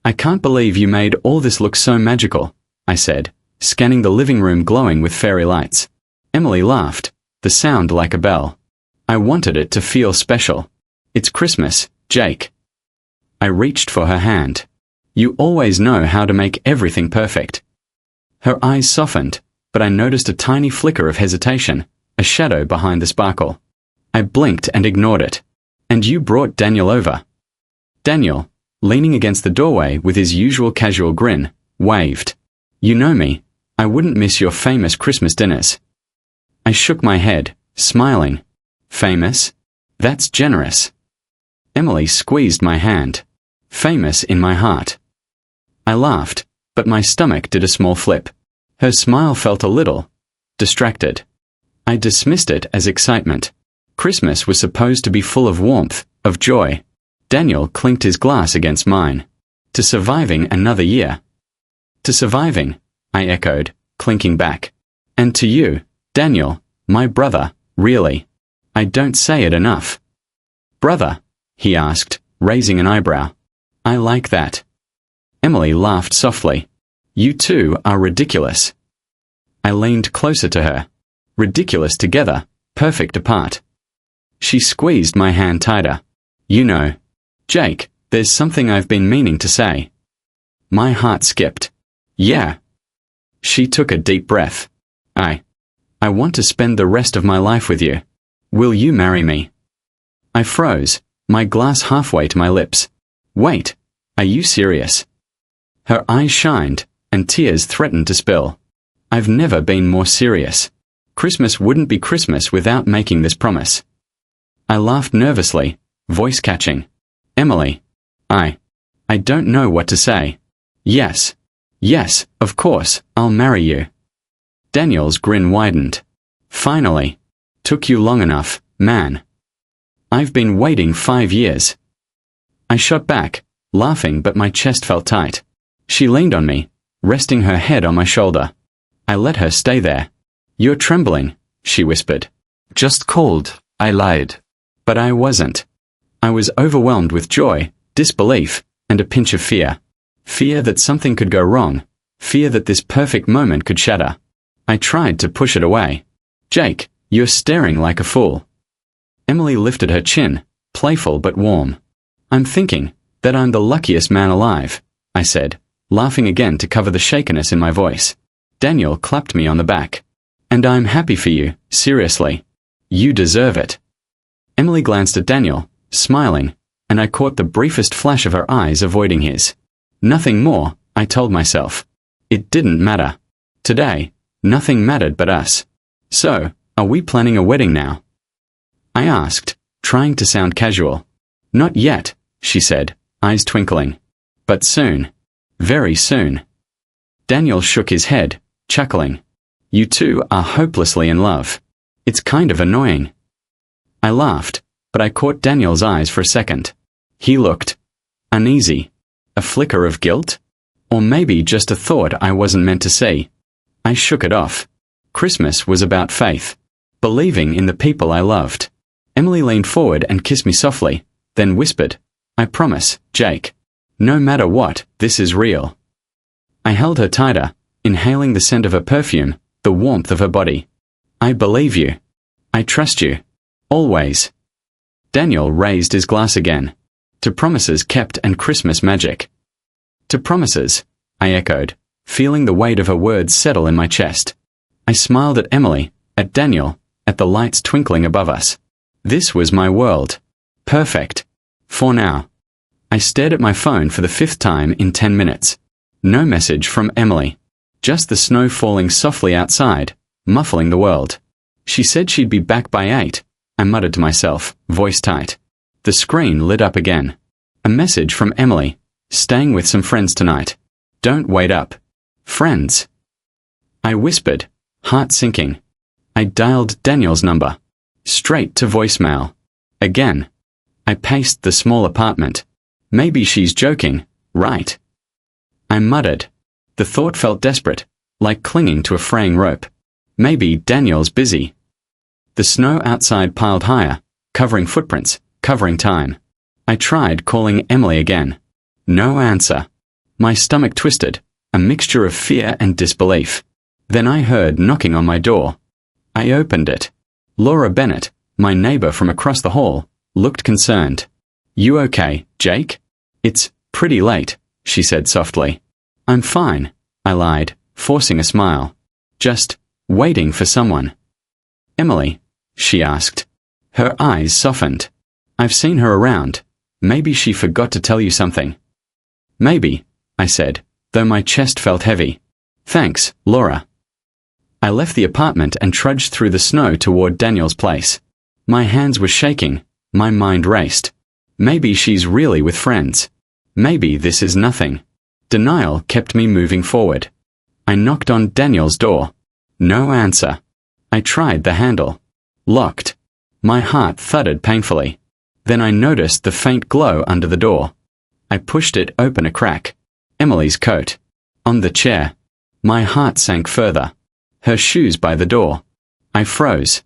I can't believe you made all this look so magical, I said, scanning the living room glowing with fairy lights. Emily laughed, the sound like a bell. I wanted it to feel special. It's Christmas, Jake. I reached for her hand. You always know how to make everything perfect. Her eyes softened, but I noticed a tiny flicker of hesitation, a shadow behind the sparkle. I blinked and ignored it. And you brought Daniel over. Daniel, leaning against the doorway with his usual casual grin, waved. You know me, I wouldn't miss your famous Christmas dinners. I shook my head, smiling. Famous? That's generous. Emily squeezed my hand. Famous in my heart. I laughed, but my stomach did a small flip. Her smile felt a little distracted. I dismissed it as excitement. Christmas was supposed to be full of warmth, of joy. Daniel clinked his glass against mine. To surviving another year. To surviving, I echoed, clinking back. And to you, Daniel, my brother, really. I don't say it enough. Brother? He asked, raising an eyebrow. I like that. Emily laughed softly. You two are ridiculous. I leaned closer to her. Ridiculous together, perfect apart. She squeezed my hand tighter. You know, Jake, there's something I've been meaning to say. My heart skipped. Yeah. She took a deep breath. I want to spend the rest of my life with you. Will you marry me? I froze, my glass halfway to my lips. Wait, are you serious? Her eyes shined, and tears threatened to spill. I've never been more serious. Christmas wouldn't be Christmas without making this promise. I laughed nervously, voice catching. Emily. I don't know what to say. Yes, of course, I'll marry you. Daniel's grin widened. Finally. Took you long enough, man. I've been waiting 5 years. I shot back, laughing, but my chest felt tight. She leaned on me, resting her head on my shoulder. I let her stay there. You're trembling, she whispered. Just cold, I lied. But I wasn't. I was overwhelmed with joy, disbelief, and a pinch of fear. Fear that something could go wrong. Fear that this perfect moment could shatter. I tried to push it away. Jake, you're staring like a fool. Emily lifted her chin, playful but warm. I'm thinking that I'm the luckiest man alive, I said, laughing again to cover the shakiness in my voice. Daniel clapped me on the back. And I'm happy for you, seriously. You deserve it. Emily glanced at Daniel, smiling, and I caught the briefest flash of her eyes avoiding his. Nothing more, I told myself. It didn't matter. Today, nothing mattered but us. So, are we planning a wedding now? I asked, trying to sound casual. Not yet, she said, eyes twinkling. But soon. Very soon. Daniel shook his head, chuckling. You two are hopelessly in love. It's kind of annoying. I laughed, but I caught Daniel's eyes for a second. He looked uneasy. A flicker of guilt? Or maybe just a thought I wasn't meant to see. I shook it off. Christmas was about faith. Believing in the people I loved. Emily leaned forward and kissed me softly, then whispered, I promise, Jake. No matter what, this is real. I held her tighter, inhaling the scent of her perfume, the warmth of her body. I believe you. I trust you. Always. Daniel raised his glass again. To promises kept and Christmas magic. To promises, I echoed, feeling the weight of her words settle in my chest. I smiled at Emily, at Daniel, at the lights twinkling above us. This was my world. Perfect. For now. I stared at my phone for the 5th time in 10 minutes. No message from Emily. Just the snow falling softly outside, muffling the world. She said she'd be back by 8, I muttered to myself, voice tight. The screen lit up again. A message from Emily. Staying with some friends tonight. Don't wait up. Friends. I whispered, heart sinking. I dialed Daniel's number. Straight to voicemail. Again. I paced the small apartment. Maybe she's joking, right? I muttered. The thought felt desperate, like clinging to a fraying rope. Maybe Daniel's busy. The snow outside piled higher, covering footprints, covering time. I tried calling Emily again. No answer. My stomach twisted, a mixture of fear and disbelief. Then I heard knocking on my door. I opened it. Laura Bennett, my neighbor from across the hall, looked concerned. "You okay, Jake?" "It's pretty late," she said softly. "I'm fine," I lied, forcing a smile. "Just waiting for someone." "Emily?" she asked. Her eyes softened. "I've seen her around. Maybe she forgot to tell you something." "Maybe," I said, though my chest felt heavy. "Thanks, Laura." I left the apartment and trudged through the snow toward Daniel's place. My hands were shaking, my mind raced. Maybe she's really with friends. Maybe this is nothing. Denial kept me moving forward. I knocked on Daniel's door. No answer. I tried the handle. Locked. My heart thudded painfully. Then I noticed the faint glow under the door. I pushed it open a crack. Emily's coat. On the chair. My heart sank further. Her shoes by the door. I froze.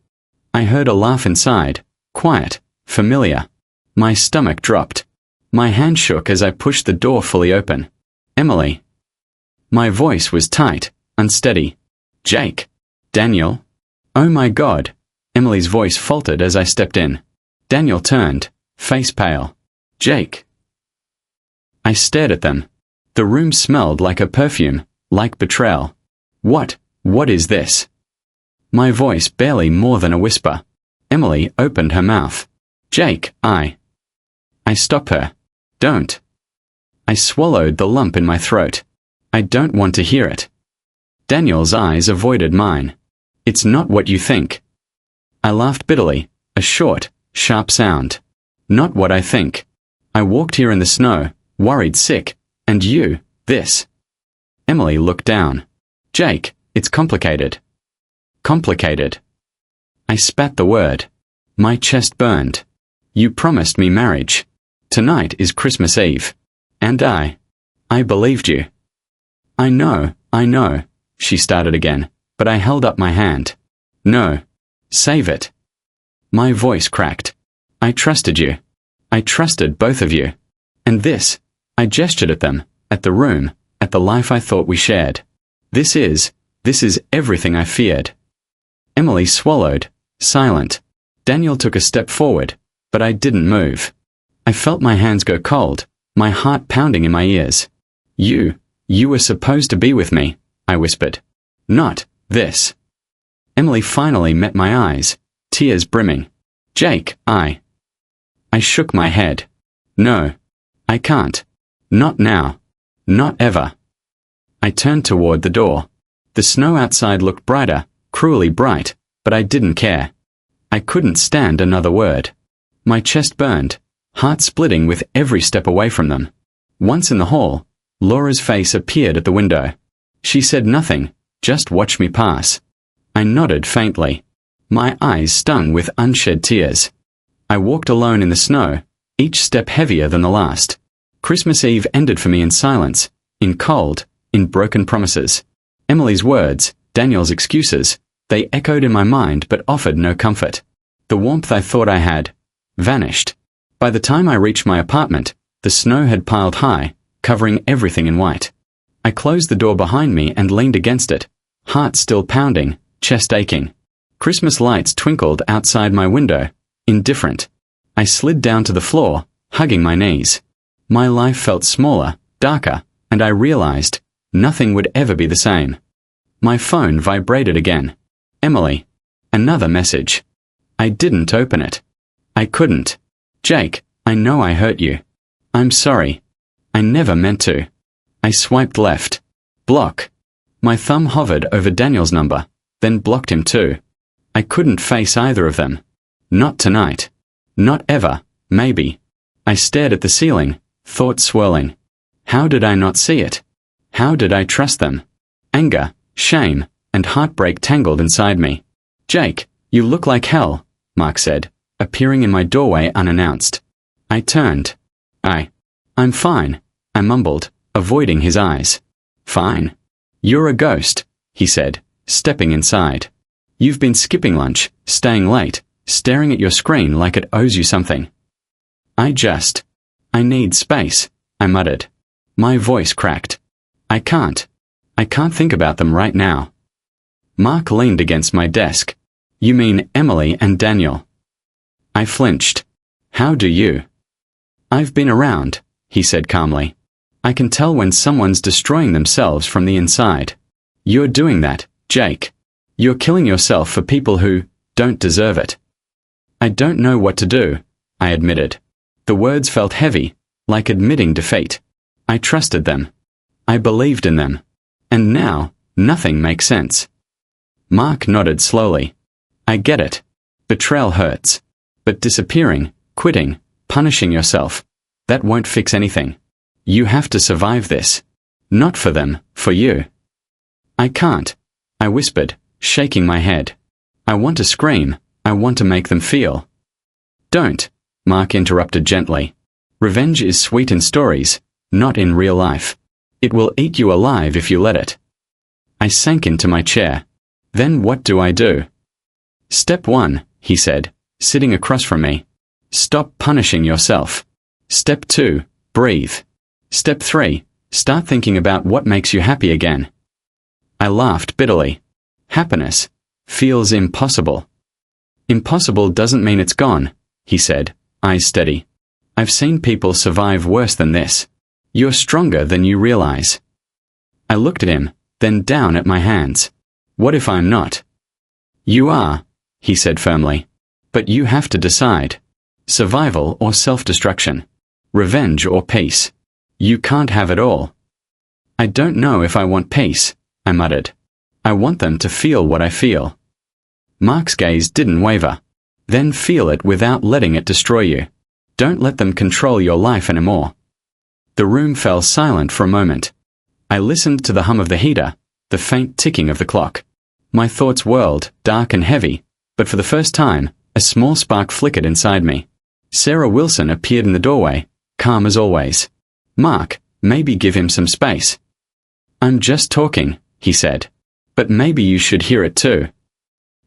I heard a laugh inside, quiet, familiar. My stomach dropped. My hand shook as I pushed the door fully open. "Emily." My voice was tight, unsteady. "Jake." "Daniel." "Oh my God." Emily's voice faltered as I stepped in. Daniel turned, face pale. "Jake." I stared at them. The room smelled like a perfume, like betrayal. What is this?" My voice barely more than a whisper. Emily opened her mouth. "Jake, I stopped her. "Don't." I swallowed the lump in my throat. "I don't want to hear it." Daniel's eyes avoided mine. "It's not what you think." I laughed bitterly, a short, sharp sound. "Not what I think. I walked here in the snow, worried sick, and you, this." Emily looked down. "Jake, it's complicated." "Complicated." I spat the word. My chest burned. "You promised me marriage. Tonight is Christmas Eve. And I believed you." I know, she started again, but I held up my hand. "No. Save it." My voice cracked. "I trusted you. I trusted both of you. And this," I gestured at them, at the room, at the life I thought we shared. This is everything I feared." Emily swallowed, silent. Daniel took a step forward, but I didn't move. I felt my hands go cold, my heart pounding in my ears. You were supposed to be with me," I whispered. "Not this." Emily finally met my eyes, tears brimming. "Jake, I shook my head. "No. I can't. Not now. Not ever." I turned toward the door. The snow outside looked brighter, cruelly bright, but I didn't care. I couldn't stand another word. My chest burned, heart splitting with every step away from them. Once in the hall, Laura's face appeared at the window. She said nothing, just watched me pass. I nodded faintly. My eyes stung with unshed tears. I walked alone in the snow, each step heavier than the last. Christmas Eve ended for me in silence, in cold, in broken promises. Emily's words, Daniel's excuses, they echoed in my mind but offered no comfort. The warmth I thought I had vanished. By the time I reached my apartment, the snow had piled high, covering everything in white. I closed the door behind me and leaned against it, heart still pounding, chest aching. Christmas lights twinkled outside my window, indifferent. I slid down to the floor, hugging my knees. My life felt smaller, darker, and I realized nothing would ever be the same. My phone vibrated again. Emily. Another message. I didn't open it. I couldn't. "Jake, I know I hurt you. I'm sorry. I never meant to." I swiped left. Block. My thumb hovered over Daniel's number, then blocked him too. I couldn't face either of them. Not tonight. Not ever, maybe. I stared at the ceiling, thoughts swirling. How did I not see it? How did I trust them? Anger, shame, and heartbreak tangled inside me. "Jake, you look like hell," Mark said, appearing in my doorway unannounced. I turned. I'm fine," I mumbled, avoiding his eyes. "Fine. You're a ghost," he said, stepping inside. "You've been skipping lunch, staying late, staring at your screen like it owes you something." I need space," I muttered. My voice cracked. I can't think about them right now. Mark leaned against my desk. You mean Emily and Daniel? I flinched. How do you? I've been around, he said calmly. I can tell when someone's destroying themselves from the inside. You're doing that, Jake. You're killing yourself for people who don't deserve it. I don't know what to do, I admitted. The words felt heavy, like admitting defeat. I trusted them. I believed in them. And now, nothing makes sense. Mark nodded slowly. I get it. Betrayal hurts. But disappearing, quitting, punishing yourself, that won't fix anything. You have to survive this. Not for them, for you. I can't, I whispered, shaking my head. I want to scream. I want to make them feel. Don't, Mark interrupted gently. Revenge is sweet in stories, not in real life. It will eat you alive if you let it. I sank into my chair. Then what do I do? Step 1, he said, sitting across from me. Stop punishing yourself. Step 2, breathe. Step 3, start thinking about what makes you happy again. I laughed bitterly. Happiness feels impossible. Impossible doesn't mean it's gone, he said, eyes steady. I've seen people survive worse than this. You're stronger than you realize. I looked at him, then down at my hands. What if I'm not? You are, he said firmly. But you have to decide. Survival or self-destruction. Revenge or peace. You can't have it all. I don't know if I want peace, I muttered. I want them to feel what I feel. Mark's gaze didn't waver. Then feel it without letting it destroy you. Don't let them control your life anymore. The room fell silent for a moment. I listened to the hum of the heater, the faint ticking of the clock. My thoughts whirled, dark and heavy, but for the first time, a small spark flickered inside me. Sarah Wilson appeared in the doorway, calm as always. Mark, maybe give him some space. I'm just talking, he said. But maybe you should hear it too.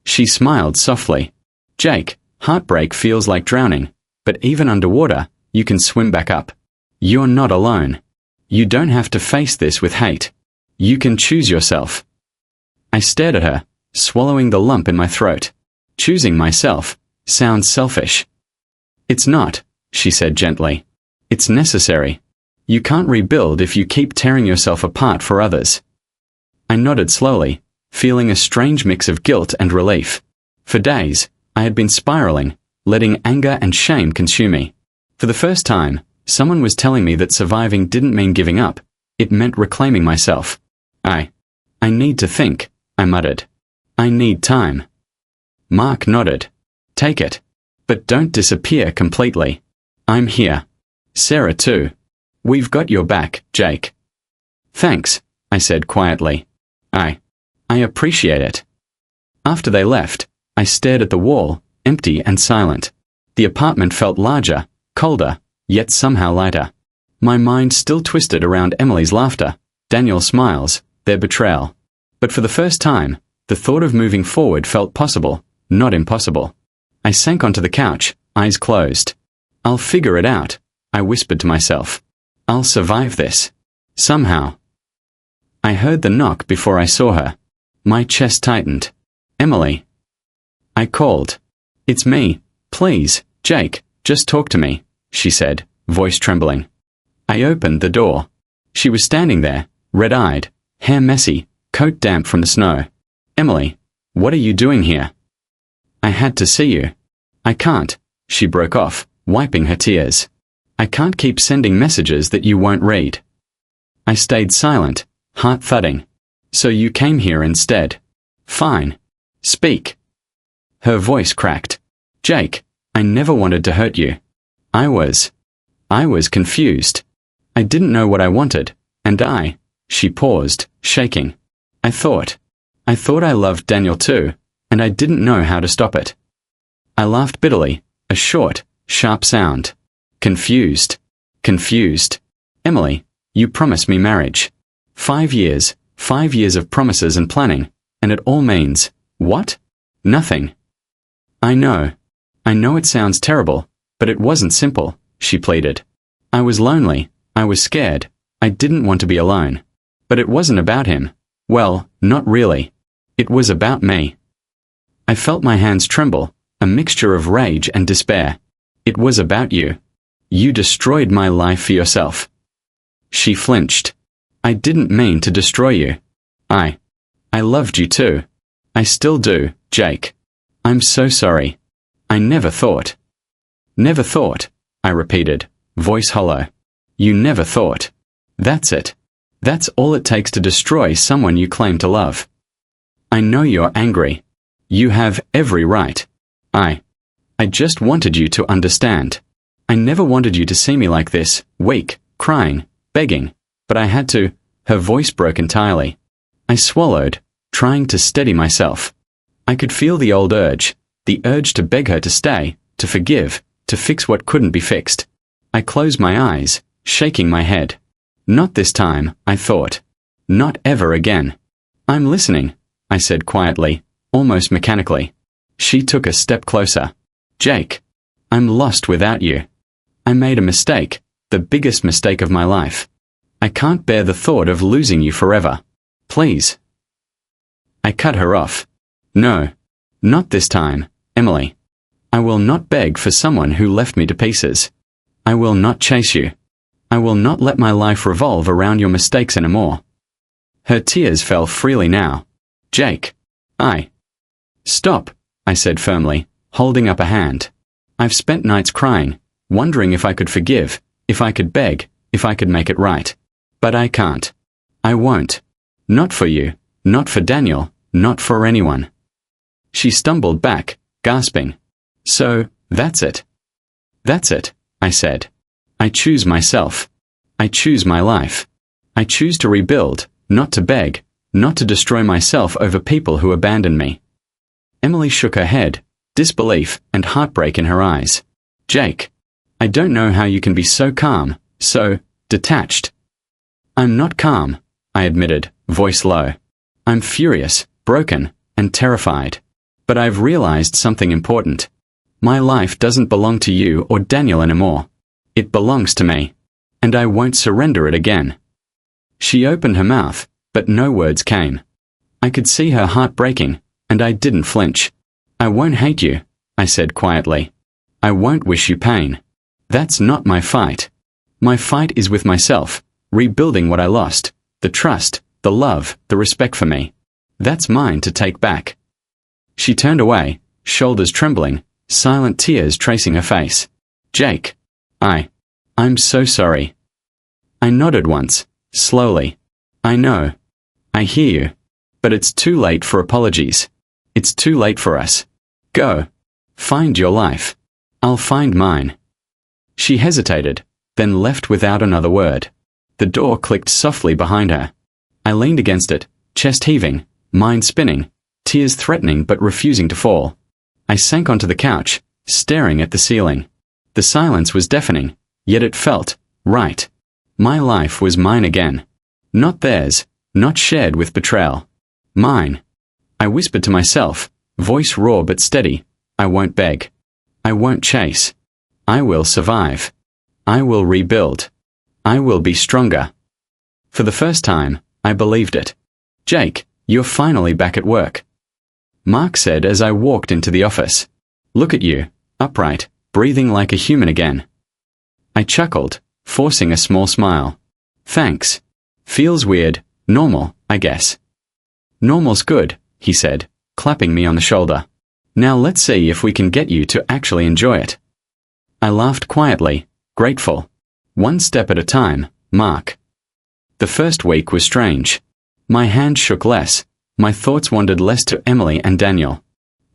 She smiled softly. Jake, heartbreak feels like drowning, but even underwater, you can swim back up. You're not alone. You don't have to face this with hate. You can choose yourself. I stared at her, swallowing the lump in my throat. Choosing myself sounds selfish. It's not, she said gently. It's necessary. You can't rebuild if you keep tearing yourself apart for others. I nodded slowly, feeling a strange mix of guilt and relief. For days, I had been spiraling, letting anger and shame consume me. For the first time, someone was telling me that surviving didn't mean giving up. It meant reclaiming myself. I need to think, I muttered. I need time. Mark nodded. Take it. But don't disappear completely. I'm here. Sarah too. We've got your back, Jake. Thanks, I said quietly. I appreciate it. After they left, I stared at the wall, empty and silent. The apartment felt larger, colder, yet somehow lighter. My mind still twisted around Emily's laughter, Daniel's smiles, their betrayal. But for the first time, the thought of moving forward felt possible, not impossible. I sank onto the couch, eyes closed. I'll figure it out, I whispered to myself. I'll survive this. Somehow. I heard the knock before I saw her. My chest tightened. Emily. I called. It's me. Please, Jake, just talk to me, she said, voice trembling. I opened the door. She was standing there, red-eyed, hair messy, coat damp from the snow. Emily, what are you doing here? I had to see you. I can't, she broke off, wiping her tears. I can't keep sending messages that you won't read. I stayed silent, heart thudding. So you came here instead. Fine. Speak. Her voice cracked. Jake, I never wanted to hurt you. I was confused. I didn't know what I wanted, and she paused, shaking. I thought I loved Daniel too, and I didn't know how to stop it. I laughed bitterly, a short, sharp sound. Confused. Emily, you promised me marriage. 5 years of promises and planning, and it all means, what? Nothing. I know it sounds terrible, but it wasn't simple, she pleaded. I was lonely, I was scared, I didn't want to be alone. But it wasn't about him. Well, not really. It was about me. I felt my hands tremble, a mixture of rage and despair. It was about you. You destroyed my life for yourself. She flinched. I didn't mean to destroy you. I loved you too. I still do, Jake. I'm so sorry. I never thought. Never thought, I repeated, voice hollow. You never thought. That's it. That's all it takes to destroy someone you claim to love. I know you're angry. You have every right. I just wanted you to understand. I never wanted you to see me like this, weak, crying, begging, but I had to. Her voice broke entirely. I swallowed, trying to steady myself. I could feel the old urge, the urge to beg her to stay, to forgive, to fix what couldn't be fixed. I closed my eyes, shaking my head. Not this time, I thought. Not ever again. I'm listening, I said quietly, almost mechanically. She took a step closer. Jake, I'm lost without you. I made a mistake, the biggest mistake of my life. I can't bear the thought of losing you forever. Please. I cut her off. No. Not this time, Emily. I will not beg for someone who left me to pieces. I will not chase you. I will not let my life revolve around your mistakes anymore. Her tears fell freely now. Jake. Stop, I said firmly, holding up a hand. I've spent nights crying, wondering if I could forgive, if I could beg, if I could make it right. But I can't. I won't. Not for you, not for Daniel, not for anyone. She stumbled back, gasping. So, that's it. That's it, I said. I choose myself. I choose my life. I choose to rebuild, not to beg, not to destroy myself over people who abandoned me. Emily shook her head, disbelief and heartbreak in her eyes. Jake, I don't know how you can be so calm, so detached. I'm not calm, I admitted, voice low. I'm furious, broken, and terrified. But I've realized something important. My life doesn't belong to you or Daniel anymore. It belongs to me. And I won't surrender it again. She opened her mouth, but no words came. I could see her heart breaking, and I didn't flinch. I won't hate you, I said quietly. I won't wish you pain. That's not my fight. My fight is with myself, rebuilding what I lost, the trust, the love, the respect for me. That's mine to take back. She turned away, shoulders trembling, silent tears tracing her face. Jake. I'm so sorry. I nodded once, slowly. I know. I hear you. But it's too late for apologies. It's too late for us. Go. Find your life. I'll find mine. She hesitated, then left without another word. The door clicked softly behind her. I leaned against it, chest heaving, mind spinning, tears threatening but refusing to fall. I sank onto the couch, staring at the ceiling. The silence was deafening, yet it felt right. My life was mine again. Not theirs, not shared with Betrayal. Mine. I whispered to myself, voice raw but steady. I won't beg. I won't chase. I will survive. I will rebuild. I will be stronger. For the first time, I believed it. Jake, you're finally back at work. Mark said as I walked into the office. Look at you, upright, breathing like a human again. I chuckled, forcing a small smile. Thanks. Feels weird, normal, I guess. Normal's good, he said, clapping me on the shoulder. Now let's see if we can get you to actually enjoy it. I laughed quietly, grateful. One step at a time, Mark. The first week was strange. My hand shook less, my thoughts wandered less to Emily and Daniel.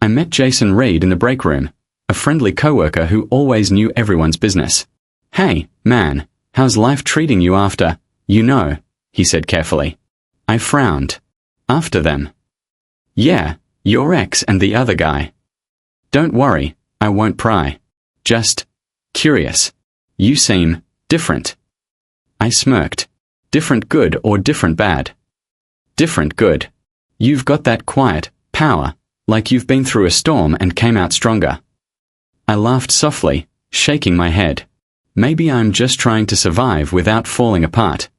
I met Jason Reed in the break room, a friendly coworker who always knew everyone's business. Hey, man, how's life treating you after, he said carefully. I frowned. After them. Yeah, your ex and the other guy. Don't worry, I won't pry. Just curious. You seem different. I smirked. Different good or different bad? Different good. You've got that quiet power, like you've been through a storm and came out stronger. I laughed softly, shaking my head. Maybe I'm just trying to survive without falling apart.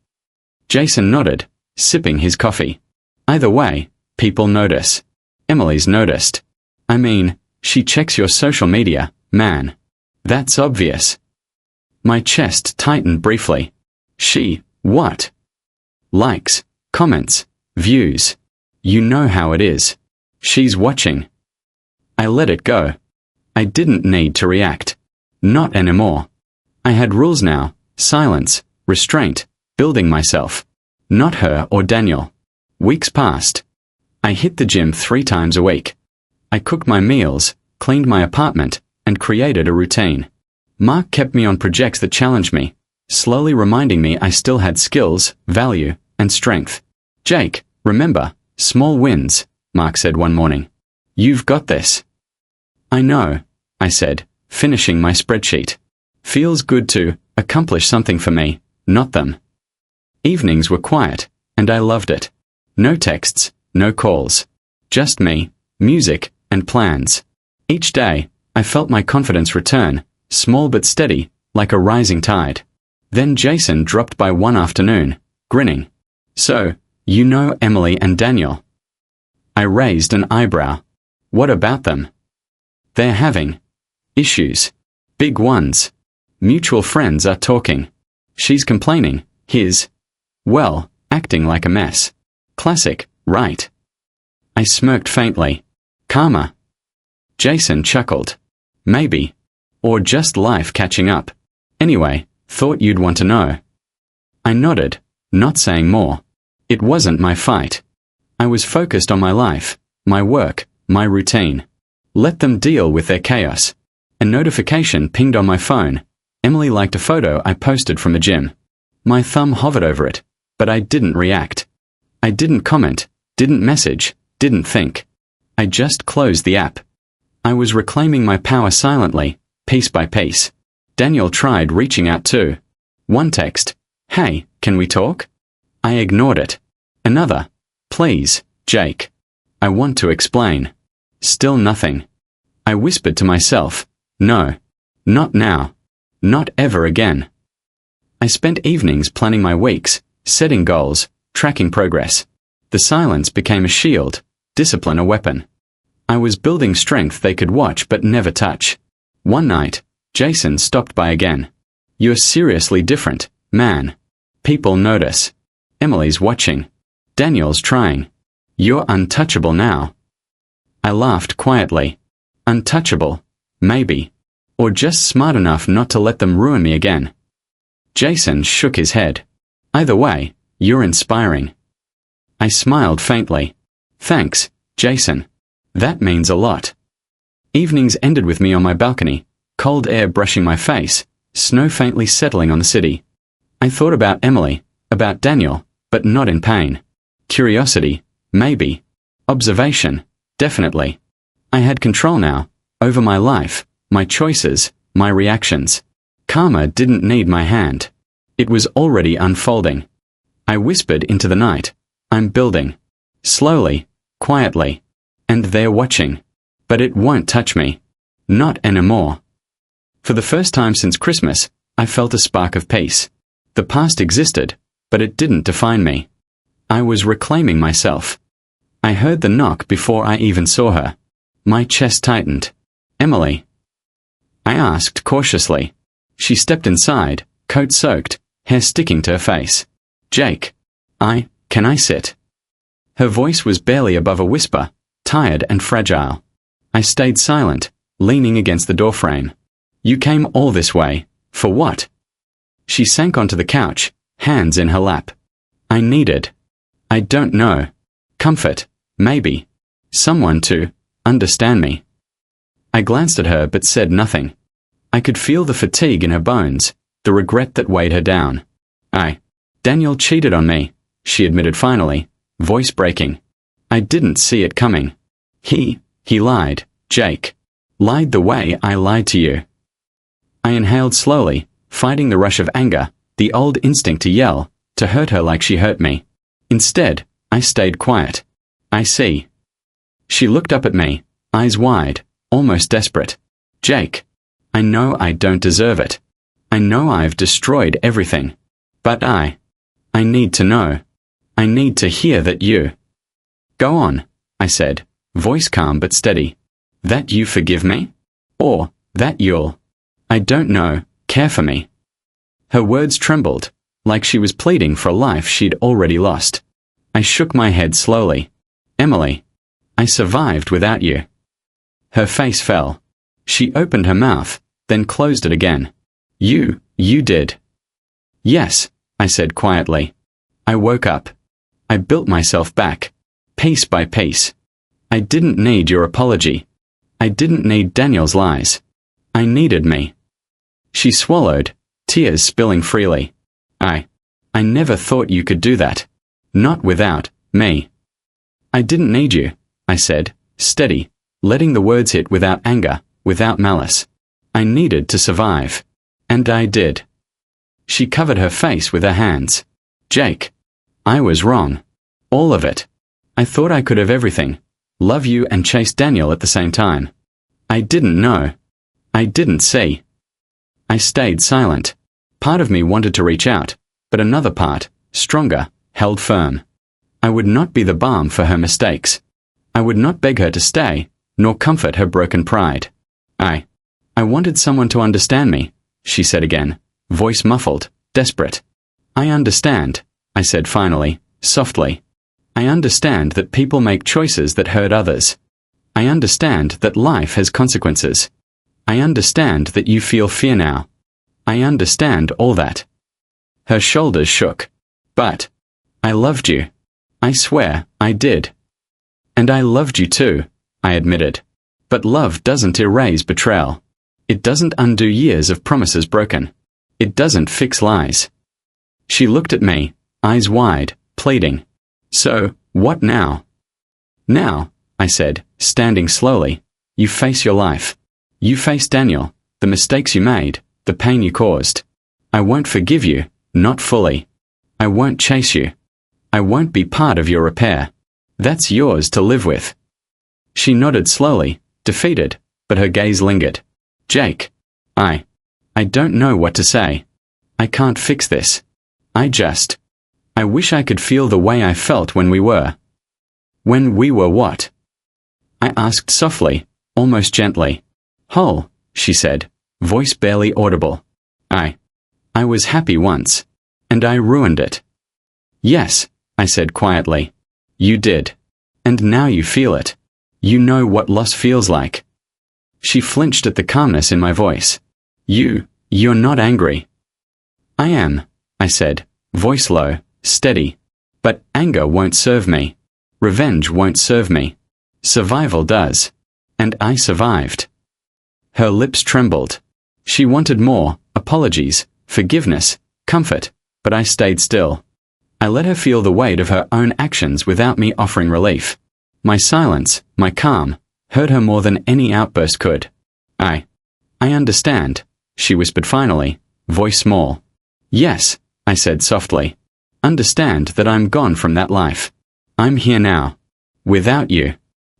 Jason nodded, sipping his coffee. Either way, people notice. Emily's noticed. I mean, she checks your social media, man. That's obvious. My chest tightened briefly. She, what? Likes, comments, views. You know how it is. She's watching. I let it go. I didn't need to react. Not anymore. I had rules now, silence, restraint, building myself. Not her or Daniel. Weeks passed. I hit the gym 3 times a week. I cooked my meals, cleaned my apartment, and created a routine. Mark kept me on projects that challenged me, slowly reminding me I still had skills, value, and strength. Jake, remember, small wins, Mark said one morning. You've got this. I know, I said, finishing my spreadsheet. Feels good to accomplish something for me, not them. Evenings were quiet, and I loved it. No texts, no calls. Just me, music, and plans. Each day, I felt my confidence return, small but steady, like a rising tide. Then Jason dropped by one afternoon, grinning. So, you know Emily and Daniel? I raised an eyebrow. What about them? They're having issues. Big ones. Mutual friends are talking. She's complaining, well, acting like a mess. Classic, right? I smirked faintly. Karma. Jason chuckled. Maybe. Or just life catching up. Anyway, thought you'd want to know. I nodded, not saying more. It wasn't my fight. I was focused on my life, my work, my routine. Let them deal with their chaos. A notification pinged on my phone. Emily liked a photo I posted from the gym. My thumb hovered over it, but I didn't react. I didn't comment, didn't message, didn't think. I just closed the app. I was reclaiming my power silently, piece by piece. Daniel tried reaching out too. One text, "Hey, can we talk?" I ignored it. Another, "Please, Jake. I want to explain." Still nothing. I whispered to myself, "No. Not now. Not ever again." I spent evenings planning my weeks, setting goals, tracking progress. The silence became a shield, discipline a weapon. I was building strength they could watch but never touch. One night, Jason stopped by again. "You're seriously different, man. People notice. Emily's watching. Daniel's trying. You're untouchable now." I laughed quietly. Untouchable, maybe. Or just smart enough not to let them ruin me again. Jason shook his head. "Either way, you're inspiring." I smiled faintly. "Thanks, Jason. That means a lot." Evenings ended with me on my balcony, cold air brushing my face, snow faintly settling on the city. I thought about Emily, about Daniel, but not in pain. Curiosity, maybe. Observation, definitely. I had control now, over my life, my choices, my reactions. Karma didn't need my hand. It was already unfolding. I whispered into the night, "I'm building." Slowly, quietly. And they're watching. But it won't touch me. Not anymore. For the first time since Christmas, I felt a spark of peace. The past existed, but it didn't define me. I was reclaiming myself. I heard the knock before I even saw her. My chest tightened. "Emily?" I asked cautiously. She stepped inside, coat soaked, hair sticking to her face. "Jake. Can I sit?" Her voice was barely above a whisper, tired and fragile. I stayed silent, leaning against the doorframe. "You came all this way, for what?" She sank onto the couch, hands in her lap. I needed, I don't know, comfort, maybe. Someone to understand me. I glanced at her but said nothing. I could feel the fatigue in her bones, the regret that weighed her down. Daniel cheated on me, she admitted finally, voice breaking. I didn't see it coming. He lied, Jake. Lied the way I lied to you. I inhaled slowly, fighting the rush of anger, the old instinct to yell, to hurt her like she hurt me. Instead, I stayed quiet. I see. She looked up at me, eyes wide, almost desperate. Jake, I know I don't deserve it. I know I've destroyed everything. But I I need to know. I need to hear that you... Go on, I said, voice calm but steady. That you forgive me? Or that you'll... I don't know, care for me. Her words trembled, like she was pleading for a life she'd already lost. I shook my head slowly. Emily, I survived without you. Her face fell. She opened her mouth, then closed it again. You did. Yes, I said quietly. I woke up. I built myself back, piece by piece. I didn't need your apology. I didn't need Daniel's lies. I needed me. She swallowed, tears spilling freely. I never thought you could do that. Not without me. I didn't need you, I said, steady, letting the words hit without anger, without malice. I needed to survive. And I did. She covered her face with her hands. Jake, I was wrong. All of it. I thought I could have everything. Love you and chase Daniel at the same time. I didn't know. I didn't see. I stayed silent. Part of me wanted to reach out, but another part, stronger, held firm. I would not be the balm for her mistakes. I would not beg her to stay, nor comfort her broken pride. I wanted someone to understand me, she said again, voice muffled, desperate. I understand, I said finally, softly. I understand that people make choices that hurt others. I understand that life has consequences. I understand that you feel fear now. I understand all that. Her shoulders shook. But I loved you. I swear I did. And I loved you too, I admitted. But love doesn't erase betrayal. It doesn't undo years of promises broken. It doesn't fix lies. She looked at me, eyes wide, pleading. So, what now? Now, I said, standing slowly, you face your life. You face Daniel, the mistakes you made, the pain you caused. I won't forgive you, not fully. I won't chase you. I won't be part of your repair. That's yours to live with. She nodded slowly, defeated, but her gaze lingered. Jake, I don't know what to say. I can't fix this. I wish I could feel the way I felt when we were. When we were what? I asked softly, almost gently. Whole, she said, voice barely audible. I was happy once. And I ruined it. Yes, I said quietly. You did. And now you feel it. You know what loss feels like. She flinched at the calmness in my voice. You're not angry. I am, I said, voice low, steady. But anger won't serve me. Revenge won't serve me. Survival does. And I survived. Her lips trembled. She wanted more, apologies, forgiveness, comfort, but I stayed still. I let her feel the weight of her own actions without me offering relief. My silence, my calm, hurt her more than any outburst could. I understand, she whispered finally, voice small. Yes, I said softly. Understand that I'm gone from that life. I'm here now. Without you.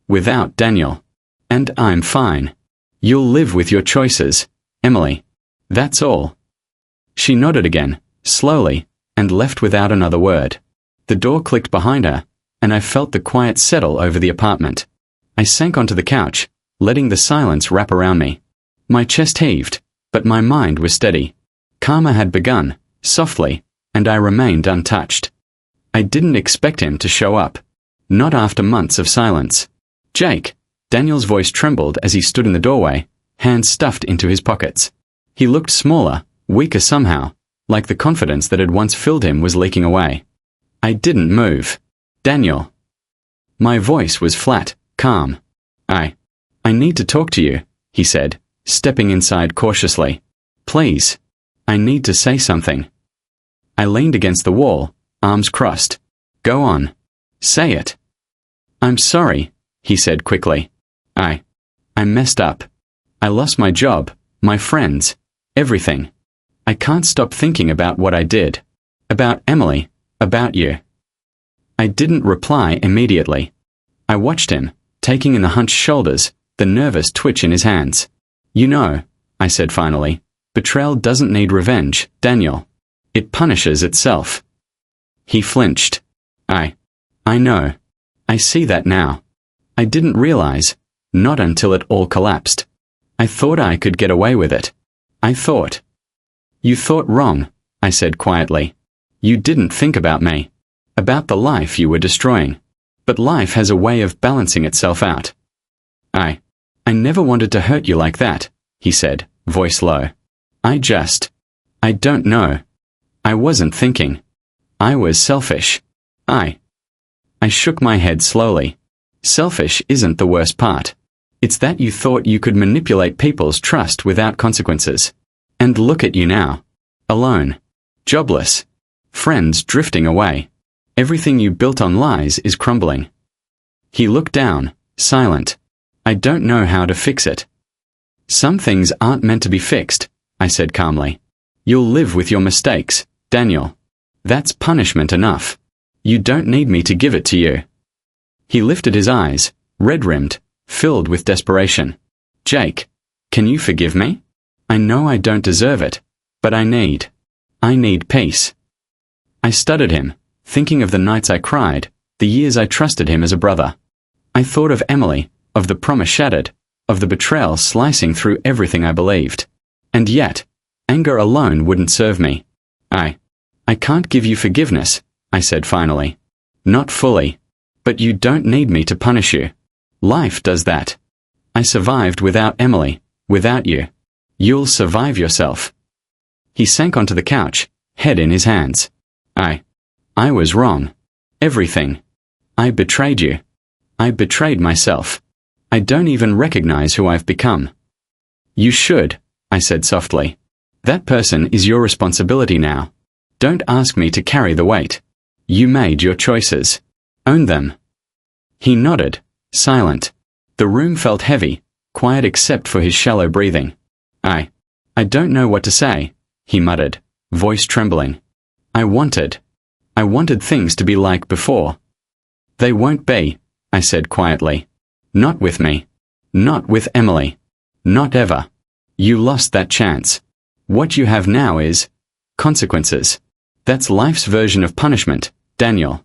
Without Daniel. And I'm fine. You'll live with your choices, Emily. That's all. She nodded again, slowly, and left without another word. The door clicked behind her, and I felt the quiet settle over the apartment. I sank onto the couch, letting the silence wrap around me. My chest heaved, but my mind was steady. Karma had begun, softly, and I remained untouched. I didn't expect him to show up. Not after months of silence. Jake, Daniel's voice trembled as he stood in the doorway, hands stuffed into his pockets. He looked smaller, weaker somehow, like the confidence that had once filled him was leaking away. I didn't move. Daniel. My voice was flat, calm. I need to talk to you, he said, stepping inside cautiously. Please. I need to say something. I leaned against the wall, arms crossed. Go on. Say it. I'm sorry, he said quickly. I messed up. I lost my job, my friends, everything. I can't stop thinking about what I did. About Emily, about you. I didn't reply immediately. I watched him, taking in the hunched shoulders, the nervous twitch in his hands. You know, I said finally, betrayal doesn't need revenge, Daniel. It punishes itself. He flinched. I know. I see that now. I didn't realize, not until it all collapsed. I thought I could get away with it. I thought. You thought wrong, I said quietly. You didn't think about me. About the life you were destroying. But life has a way of balancing itself out. I never wanted to hurt you like that, he said, voice low. I don't know. I wasn't thinking. I was selfish. I shook my head slowly. Selfish isn't the worst part. It's that you thought you could manipulate people's trust without consequences. And look at you now. Alone. Jobless. Friends drifting away. Everything you built on lies is crumbling. He looked down, silent. I don't know how to fix it. Some things aren't meant to be fixed, I said calmly. You'll live with your mistakes, Daniel. That's punishment enough. You don't need me to give it to you. He lifted his eyes, red-rimmed, filled with desperation. Jake, can you forgive me? I know I don't deserve it, but I need peace. I stuttered him, thinking of the nights I cried, the years I trusted him as a brother. I thought of Emily, of the promise shattered, of the betrayal slicing through everything I believed. And yet, anger alone wouldn't serve me. I can't give you forgiveness, I said finally. Not fully. But you don't need me to punish you. Life does that. I survived without Emily, without you. You'll survive yourself. He sank onto the couch, head in his hands. I was wrong. Everything. I betrayed you. I betrayed myself. I don't even recognize who I've become. You should, I said softly. That person is your responsibility now. Don't ask me to carry the weight. You made your choices. Own them. He nodded, silent. The room felt heavy, quiet except for his shallow breathing. I don't know what to say, he muttered, voice trembling. I wanted things to be like before. They won't be, I said quietly. Not with me. Not with Emily. Not ever. You lost that chance. What you have now is consequences. That's life's version of punishment, Daniel.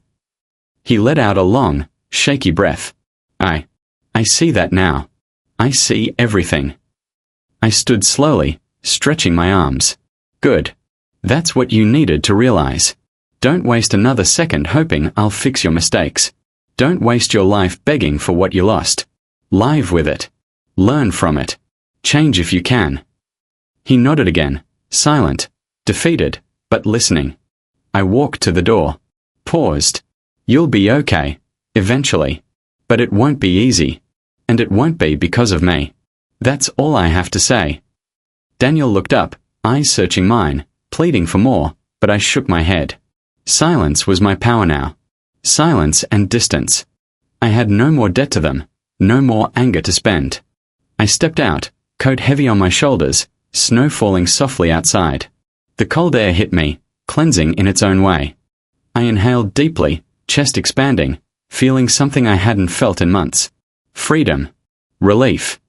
He let out a long, shaky breath. I see that now. I see everything. I stood slowly, stretching my arms. Good. That's what you needed to realize. Don't waste another second hoping I'll fix your mistakes. Don't waste your life begging for what you lost. Live with it. Learn from it. Change if you can. He nodded again, silent, defeated, but listening. I walked to the door. Paused. You'll be okay, eventually. But it won't be easy. And it won't be because of me. That's all I have to say. Daniel looked up, eyes searching mine, pleading for more, but I shook my head. Silence was my power now. Silence and distance. I had no more debt to them, no more anger to spend. I stepped out, coat heavy on my shoulders, snow falling softly outside. The cold air hit me, cleansing in its own way. I inhaled deeply, chest expanding, feeling something I hadn't felt in months. Freedom. Relief.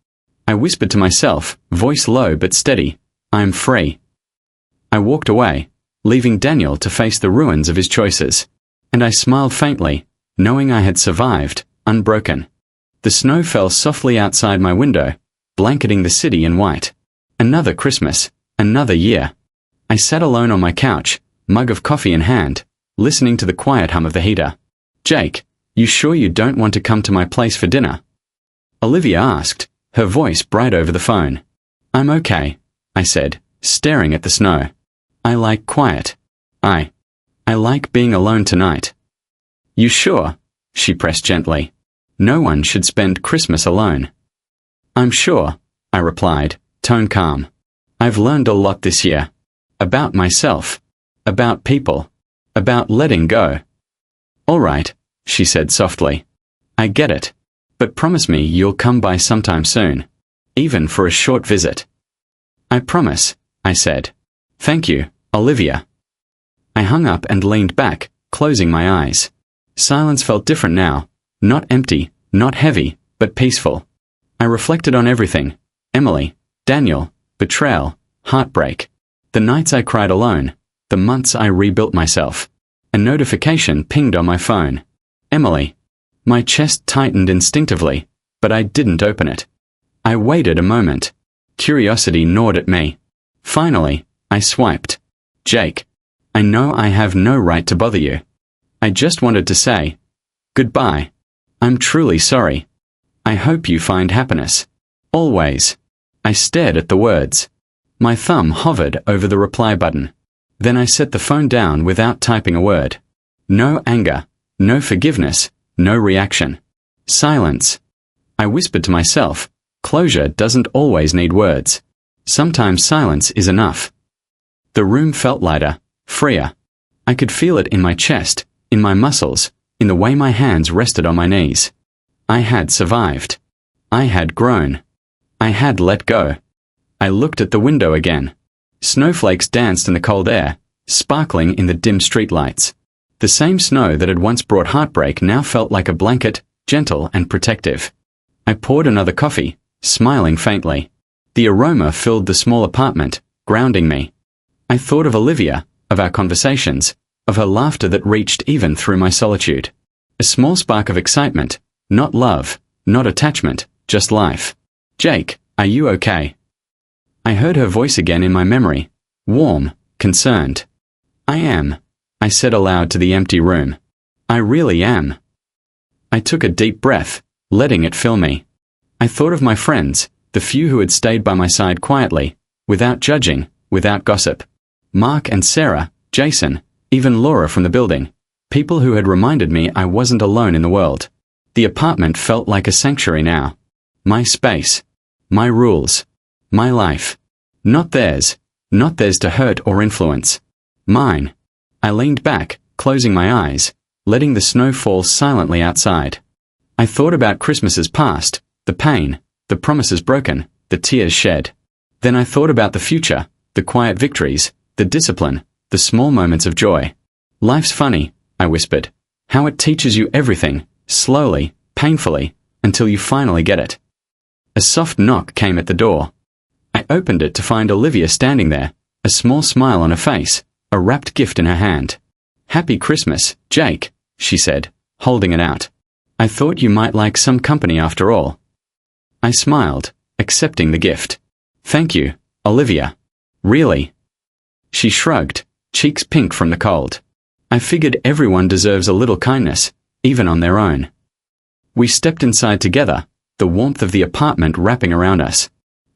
I whispered to myself, voice low but steady, I'm free. I walked away, leaving Daniel to face the ruins of his choices. And I smiled faintly, knowing I had survived, unbroken. The snow fell softly outside my window, blanketing the city in white. Another Christmas, another year. I sat alone on my couch, mug of coffee in hand, listening to the quiet hum of the heater. Jake, you sure you don't want to come to my place for dinner? Olivia asked, her voice bright over the phone. I'm okay, I said, staring at the snow. I like quiet. I like being alone tonight. You sure? She pressed gently. No one should spend Christmas alone. I'm sure, I replied, tone calm. I've learned a lot this year. About myself. About people. About letting go. All right, she said softly. I get it. But promise me you'll come by sometime soon. Even for a short visit. I promise, I said. Thank you, Olivia. I hung up and leaned back, closing my eyes. Silence felt different now. Not empty, not heavy, but peaceful. I reflected on everything. Emily, Daniel, betrayal, heartbreak. The nights I cried alone. The months I rebuilt myself. A notification pinged on my phone. Emily. My chest tightened instinctively, but I didn't open it. I waited a moment. Curiosity gnawed at me. Finally, I swiped. Jake. I know I have no right to bother you. I just wanted to say, goodbye. I'm truly sorry. I hope you find happiness. Always. I stared at the words. My thumb hovered over the reply button. Then I set the phone down without typing a word. No anger, no forgiveness, no reaction. Silence. I whispered to myself, closure doesn't always need words. Sometimes silence is enough. The room felt lighter, freer. I could feel it in my chest, in my muscles, in the way my hands rested on my knees. I had survived. I had grown. I had let go. I looked at the window again. Snowflakes danced in the cold air, sparkling in the dim streetlights. The same snow that had once brought heartbreak now felt like a blanket, gentle and protective. I poured another coffee, smiling faintly. The aroma filled the small apartment, grounding me. I thought of Olivia, of our conversations, of her laughter that reached even through my solitude. A small spark of excitement, not love, not attachment, just life. Jake, are you okay? I heard her voice again in my memory, warm, concerned. I am, I said aloud to the empty room. I really am. I took a deep breath, letting it fill me. I thought of my friends, the few who had stayed by my side quietly, without judging, without gossip. Mark and Sarah, Jason, even Laura from the building. People who had reminded me I wasn't alone in the world. The apartment felt like a sanctuary now. My space. My rules. My life. Not theirs. Not theirs to hurt or influence. Mine. I leaned back, closing my eyes, letting the snow fall silently outside. I thought about Christmases past, the pain, the promises broken, the tears shed. Then I thought about the future, the quiet victories, the discipline, the small moments of joy. Life's funny, I whispered. How it teaches you everything, slowly, painfully, until you finally get it. A soft knock came at the door. I opened it to find Olivia standing there, a small smile on her face, a wrapped gift in her hand. Happy Christmas, Jake, she said, holding it out. I thought you might like some company after all. I smiled, accepting the gift. Thank you, Olivia. Really? She shrugged, cheeks pink from the cold. I figured everyone deserves a little kindness, even on their own. We stepped inside together, the warmth of the apartment wrapping around us.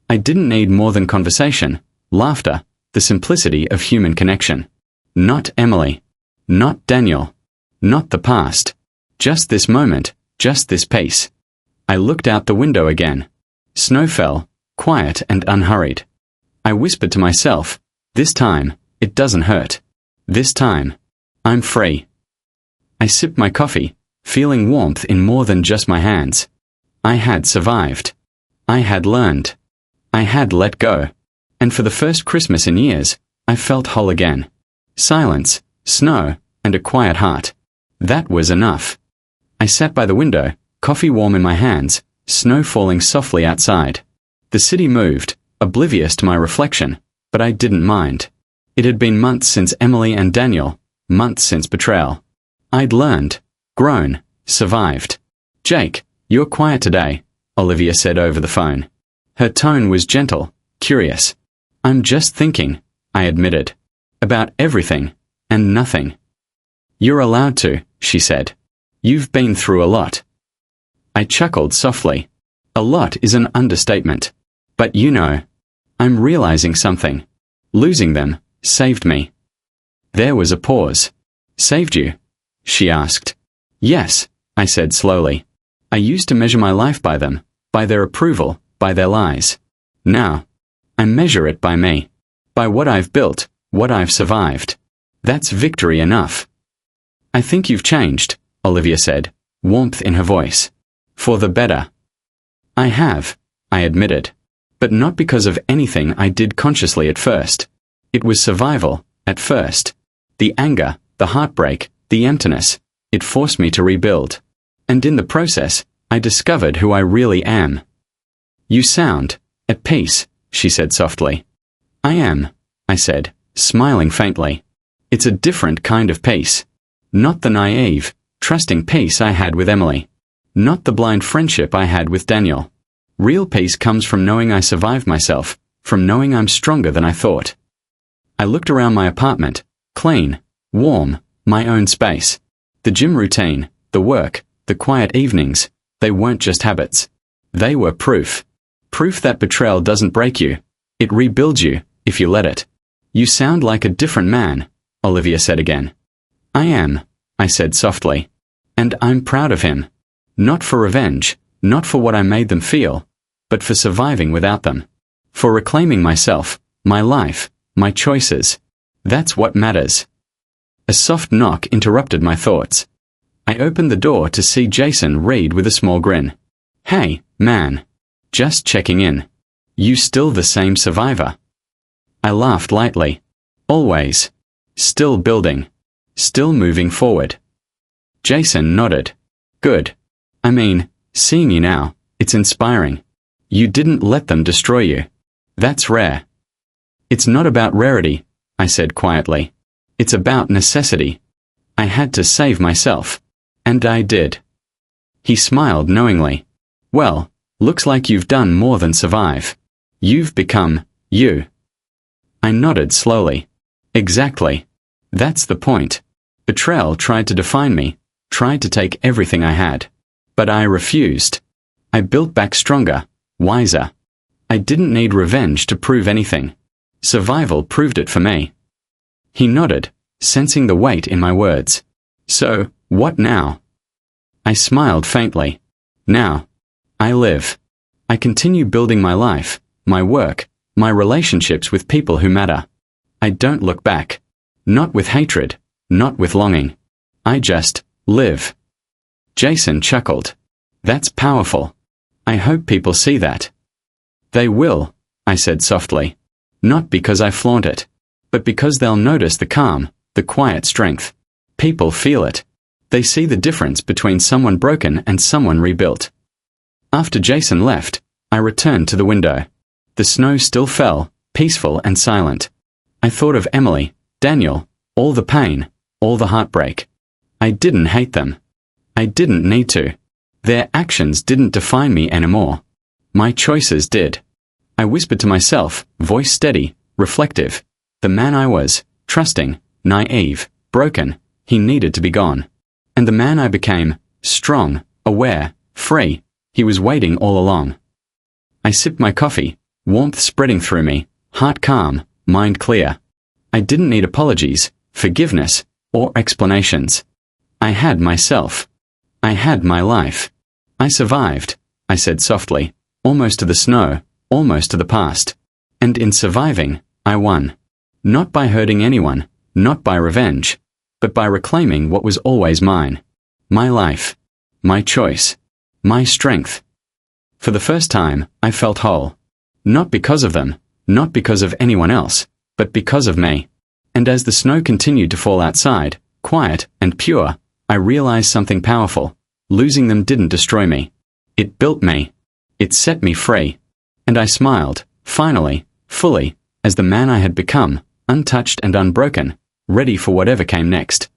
I didn't need more than conversation, laughter, the simplicity of human connection. Not Emily. Not Daniel. Not the past. Just this moment, just this pace. I looked out the window again. Snow fell, quiet and unhurried. I whispered to myself, this time, it doesn't hurt. This time, I'm free. I sipped my coffee, feeling warmth in more than just my hands. I had survived. I had learned. I had let go. And for the first Christmas in years, I felt whole again. Silence, snow, and a quiet heart. That was enough. I sat by the window, coffee warm in my hands, snow falling softly outside. The city moved, oblivious to my reflection, but I didn't mind. It had been months since Emily and Daniel, months since Betrayal. I'd learned, grown, survived. Jake, you're quiet today, Olivia said over the phone. Her tone was gentle, curious. I'm just thinking, I admitted. About everything, and nothing. You're allowed to, she said. You've been through a lot. I chuckled softly. A lot is an understatement. But you know, I'm realizing something. Losing them saved me. There was a pause. Saved you? She asked. Yes, I said slowly. I used to measure my life by them, by their approval, by their lies. Now, I measure it by me. By what I've built, what I've survived. That's victory enough. I think you've changed, Olivia said, warmth in her voice. For the better. I have, I admitted. But not because of anything I did consciously at first. It was survival, at first. The anger, the heartbreak, the emptiness. It forced me to rebuild. And in the process, I discovered who I really am. You sound at peace, she said softly. I am, I said, smiling faintly. It's a different kind of peace. Not the naive, trusting peace I had with Emily. Not the blind friendship I had with Daniel. Real peace comes from knowing I survived myself, from knowing I'm stronger than I thought. I looked around my apartment, clean, warm, my own space. The gym routine, the work, the quiet evenings, they weren't just habits. They were proof. Proof that betrayal doesn't break you. It rebuilds you, if you let it. You sound like a different man, Olivia said again. I am, I said softly. And I'm proud of him. Not for revenge, not for what I made them feel, but for surviving without them. For reclaiming myself, my life, my choices. That's what matters. A soft knock interrupted my thoughts. I opened the door to see Jason read with a small grin. Hey, man. Just checking in. You still the same survivor? I laughed lightly. Always. Still building. Still moving forward. Jason nodded. Good. I mean, seeing you now, it's inspiring. You didn't let them destroy you. That's rare. It's not about rarity, I said quietly. It's about necessity. I had to save myself. And I did. He smiled knowingly. Well, looks like you've done more than survive. You've become you. I nodded slowly. Exactly. That's the point. Betrayal tried to define me, tried to take everything I had. But I refused. I built back stronger, wiser. I didn't need revenge to prove anything. Survival proved it for me. He nodded, sensing the weight in my words. So, what now? I smiled faintly. Now. I live. I continue building my life, my work, my relationships with people who matter. I don't look back. Not with hatred, not with longing. I just live. Jason chuckled. That's powerful. I hope people see that. They will, I said softly. Not because I flaunt it, but because they'll notice the calm, the quiet strength. People feel it. They see the difference between someone broken and someone rebuilt. After Jason left, I returned to the window. The snow still fell, peaceful and silent. I thought of Emily, Daniel, all the pain, all the heartbreak. I didn't hate them. I didn't need to. Their actions didn't define me anymore. My choices did. I whispered to myself, voice steady, reflective. The man I was, trusting, naive, broken, he needed to be gone. And the man I became, strong, aware, free, he was waiting all along. I sipped my coffee, warmth spreading through me, heart calm, mind clear. I didn't need apologies, forgiveness, or explanations. I had myself. I had my life. I survived, I said softly, almost to the snow, almost to the past. And in surviving, I won. Not by hurting anyone, not by revenge, but by reclaiming what was always mine. My life. My choice. My strength. For the first time, I felt whole. Not because of them, not because of anyone else, but because of me. And as the snow continued to fall outside, quiet and pure, I realized something powerful. Losing them didn't destroy me. It built me. It set me free. And I smiled, finally, fully, as the man I had become, untouched and unbroken, ready for whatever came next.